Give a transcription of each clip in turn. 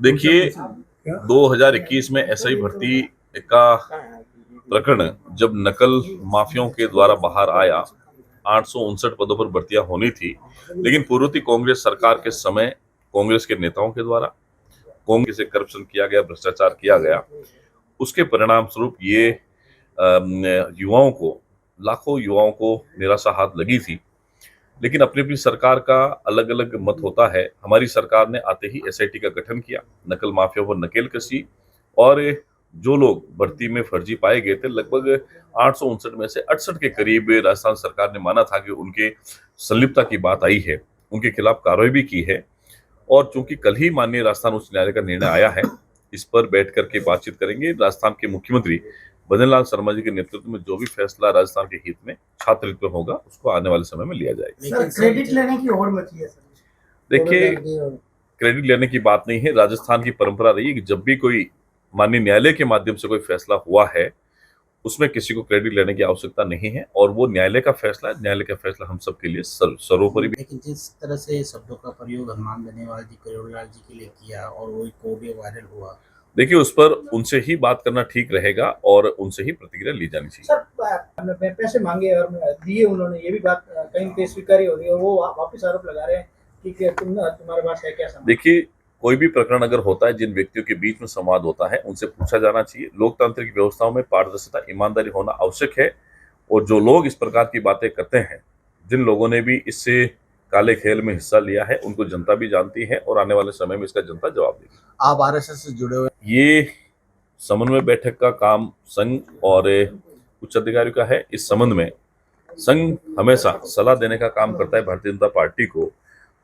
देखिए, 2021 में एसआई भर्ती का प्रकरण जब नकल माफियाओं के द्वारा बाहर आया, 859 पदों पर भर्तियां होनी थी, लेकिन पूर्ववर्ती कांग्रेस सरकार के समय कांग्रेस के नेताओं के द्वारा कांग्रेस से करप्शन किया गया, भ्रष्टाचार किया गया। उसके परिणाम स्वरूप ये युवाओं को, लाखों युवाओं को निराशा हाथ लगी थी। लेकिन अपनी अपनी सरकार का अलग अलग मत होता है। हमारी सरकार ने आते ही एसआईटी का गठन किया, नकल माफिया पर नकेल कसी, और जो लोग भर्ती में फर्जी पाए गए थे, लगभग 859 में से 68 के करीब राजस्थान सरकार ने माना था कि उनके संलिप्तता की बात आई है, उनके खिलाफ कार्रवाई भी की है। और चूंकि कल ही माननीय राजस्थान उच्च न्यायालय का निर्णय आया है, इस पर बैठ करके बातचीत करेंगे। राजस्थान के मुख्यमंत्री भजन लाल शर्मा जी के नेतृत्व में जो भी फैसला राजस्थान के हित में, छात्र हित में होगा, उसको आने वाले समय में लिया जाएगा। सर, क्रेडिट लेने की होड़ मची है सर। देखिए, क्रेडिट लेने की बात नहीं है। राजस्थान की परंपरा रही है कि जब भी कोई माननीय न्यायालय के माध्यम से कोई फैसला हुआ है, उसमें किसी को क्रेडिट लेने की आवश्यकता नहीं है, और वो न्यायालय का फैसला है। न्यायालय का फैसला हम सबके लिए सर्वोपरि भी। लेकिन जिस तरह से शब्दों का प्रयोग हनुमान बेनीवाल जी, करोड़लाल जी के लिए किया और वो एक ऑडियो वायरल हुआ, देखिए, उस पर उनसे ही बात करना ठीक रहेगा और उनसे ही प्रतिक्रिया ली जानी चाहिए। सर, पैसे मांगे और दिए उन्होंने, ये भी बात कहीं पे स्वीकारी हो रही है। वो वापस आरोप लगा रहे हैं कि तुम्हारे पास है क्या संबंध। देखिए, कोई भी प्रकरण अगर होता है, जिन व्यक्तियों के बीच में संवाद होता है, उनसे पूछा जाना चाहिए। लोकतांत्रिक व्यवस्थाओं में पारदर्शिता, ईमानदारी होना आवश्यक है। और जो लोग इस प्रकार की बातें करते हैं, जिन लोगों ने भी इससे काले खेल में हिस्सा लिया है, उनको जनता भी जानती है, और आने वाले समय में इसका जनता जवाब देगी। आप आरएसएस से जुड़े हुए, ये समन्वय बैठक का काम संघ और उच्च अधिकारियों का है। इस संबंध में संघ हमेशा सलाह देने का काम करता है भारतीय जनता पार्टी को।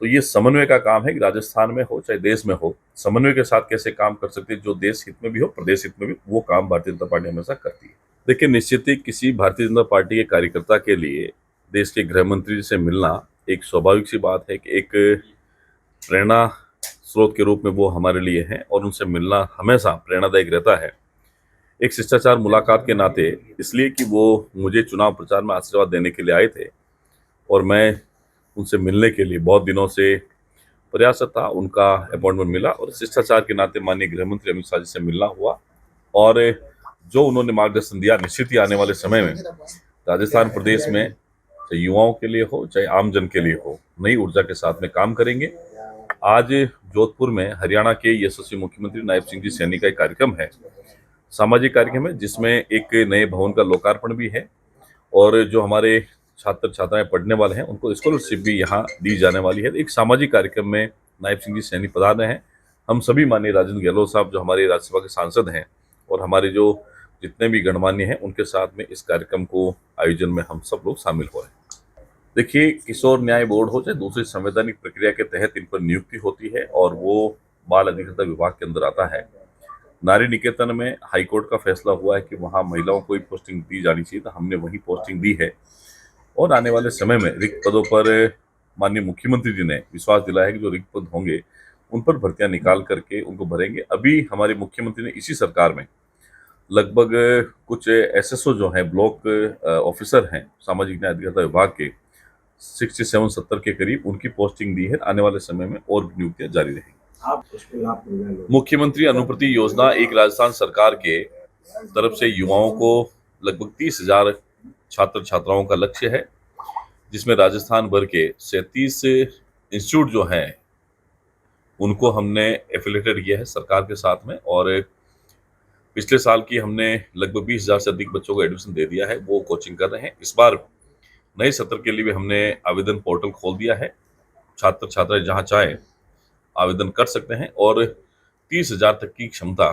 तो ये समन्वय का काम है कि राजस्थान में हो चाहे देश में हो, समन्वय के साथ कैसे काम कर सकते हैं, जो देश हित में भी हो, प्रदेश हित में भी, वो काम भारतीय जनता पार्टी हमेशा करती है। देखिए, निश्चित ही किसी भारतीय जनता पार्टी के कार्यकर्ता के लिए देश के गृह मंत्री से मिलना एक स्वाभाविक सी बात है कि एक प्रेरणा स्रोत के रूप में वो हमारे लिए हैं, और उनसे मिलना हमेशा प्रेरणादायक रहता है। एक शिष्टाचार मुलाकात के नाते, इसलिए कि वो मुझे चुनाव प्रचार में आशीर्वाद देने के लिए आए थे, और मैं उनसे मिलने के लिए बहुत दिनों से प्रयासरत था। उनका अपॉइंटमेंट मिला, और शिष्टाचार के नाते माननीय गृह मंत्री अमित शाह जी से मिलना हुआ। और जो उन्होंने मार्गदर्शन दिया, निश्चित ही आने वाले समय में राजस्थान प्रदेश में, चाहे युवाओं के लिए हो चाहे आमजन के लिए हो, नई ऊर्जा के साथ में काम करेंगे। आज जोधपुर में हरियाणा के यशस्वी मुख्यमंत्री नायब सिंह जी सैनी का एक कार्यक्रम है, सामाजिक कार्यक्रम है, जिसमें एक नए भवन का लोकार्पण भी है, और जो हमारे छात्र छात्राएं पढ़ने वाले हैं, उनको स्कॉलरशिप भी यहाँ दी जाने वाली है। एक सामाजिक कार्यक्रम में नायब सिंह जी सैनी पधार रहे हैं। हम सभी माननीय राजेंद्र गहलोत साहब, जो हमारे राज्यसभा के सांसद हैं, और हमारे जो जितने भी गणमान्य हैं, उनके साथ में इस कार्यक्रम को आयोजन में हम सब लोग शामिल हो रहे हैं। देखिए, किशोर न्याय बोर्ड हो चाहे दूसरी संवैधानिक प्रक्रिया के तहत इन पर नियुक्ति होती है, और वो बाल अधिकारिता विभाग के अंदर आता है। नारी निकेतन में हाईकोर्ट का फैसला हुआ है कि वहाँ महिलाओं को ही पोस्टिंग दी जानी चाहिए, तो हमने वही पोस्टिंग दी है। और आने वाले समय में रिक्त पदों पर माननीय मुख्यमंत्री जी ने विश्वास दिलाया है कि जो रिक्त पद होंगे, उन पर भर्तियां निकाल करके उनको भरेंगे। अभी हमारे मुख्यमंत्री ने इसी सरकार में लगभग कुछ एसएसओ जो हैं, ब्लॉक ऑफिसर हैं सामाजिक न्याय अधिकारिता विभाग के, 67-70 के करीब उनकी पोस्टिंग दी है। आने वाले समय में और भी नियुक्तियां जारी रहेंगी। मुख्यमंत्री अनुप्रति योजना एक राजस्थान सरकार के तरफ से युवाओं को लगभग 30,000 छात्र छात्राओं का लक्ष्य है, जिसमें राजस्थान भर के 37 इंस्टीट्यूट जो हैं, उनको हमने एफिलेटेड किया है सरकार के साथ में। और पिछले साल की हमने लगभग 20,000 से अधिक बच्चों को एडमिशन दे दिया है, वो कोचिंग कर रहे हैं। इस बार नए सत्र के लिए भी हमने आवेदन पोर्टल खोल दिया है। छात्र छात्राएं जहां चाहे आवेदन कर सकते हैं, और 30,000 तक की क्षमता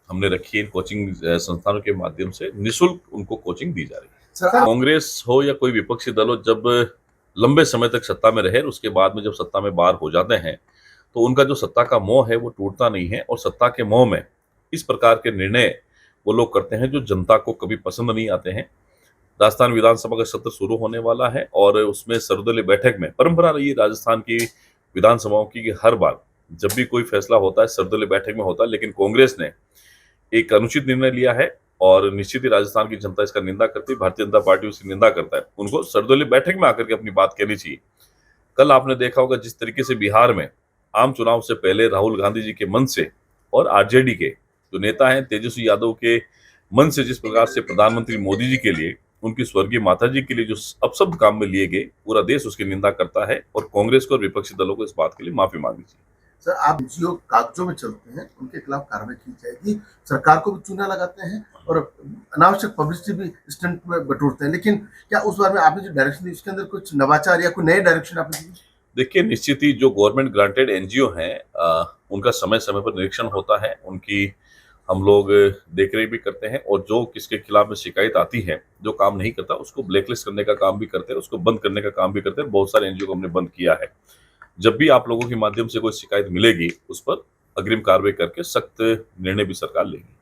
हमने रखी है। इन कोचिंग संस्थानों के माध्यम से निःशुल्क उनको कोचिंग दी जा रही है। कांग्रेस हो या कोई विपक्षी दल हो, जब लंबे समय तक सत्ता में रहे, उसके बाद में जब सत्ता में बाहर हो जाते हैं, तो उनका जो सत्ता का मोह है वो टूटता नहीं है। और सत्ता के मोह में इस प्रकार के निर्णय वो लोग करते हैं जो जनता को कभी पसंद नहीं आते हैं। राजस्थान विधानसभा का सत्र शुरू होने वाला है, और उसमें सर्वदलीय बैठक में परंपरा रही है राजस्थान की विधानसभाओं की कि हर बार जब भी कोई फैसला होता है सर्वदलीय बैठक में होता है। लेकिन कांग्रेस ने एक अनुचित निर्णय लिया है, और निश्चित ही राजस्थान की जनता इसका निंदा करती है, भारतीय जनता पार्टी उसकी निंदा करता है। उनको सर्वदलीय बैठक में आकर के अपनी बात कहनी चाहिए। कल आपने देखा होगा जिस तरीके से बिहार में आम चुनाव से पहले राहुल गांधी जी के मन से और आरजेडी के जो नेता हैं तेजस्वी यादव के मन से जिस प्रकार से प्रधानमंत्री मोदी जी के लिए, उनकी स्वर्गीय माता जी के लिए जो अपशब्द काम में लिए गए, पूरा देश उसकी निंदा करता है और कांग्रेस को और विपक्षी दलों को इस बात के लिए माफी मांगनी चाहिए। सर, आप जो कागजों में चलते हैं उनके खिलाफ कार्रवाई की जाएगी, सरकार को भी चूना लगाते हैं और अनावश्यक पब्लिसिटी भी स्टंट में बटोरते हैं, लेकिन क्या उस बारे में आपने जो डायरेक्शन दी उसके अंदर कुछ नवाचार या कोई नए डायरेक्शन आपने दी? देखिए, निश्चित ही जो गवर्नमेंट ग्रांटेड एनजीओ हैं, उनका समय समय पर निरीक्षण होता है, उनकी हम लोग देख रेख भी करते हैं और जो किसके खिलाफ में शिकायत आती है, जो काम नहीं करता उसको ब्लैकलिस्ट करने का काम भी करते हैं, उसको बंद करने का काम भी करते हैं। बहुत सारे एनजीओ को हमने बंद किया है। जब भी आप लोगों के माध्यम से कोई शिकायत मिलेगी, उस पर अग्रिम कार्रवाई करके सख्त निर्णय भी सरकार लेगी।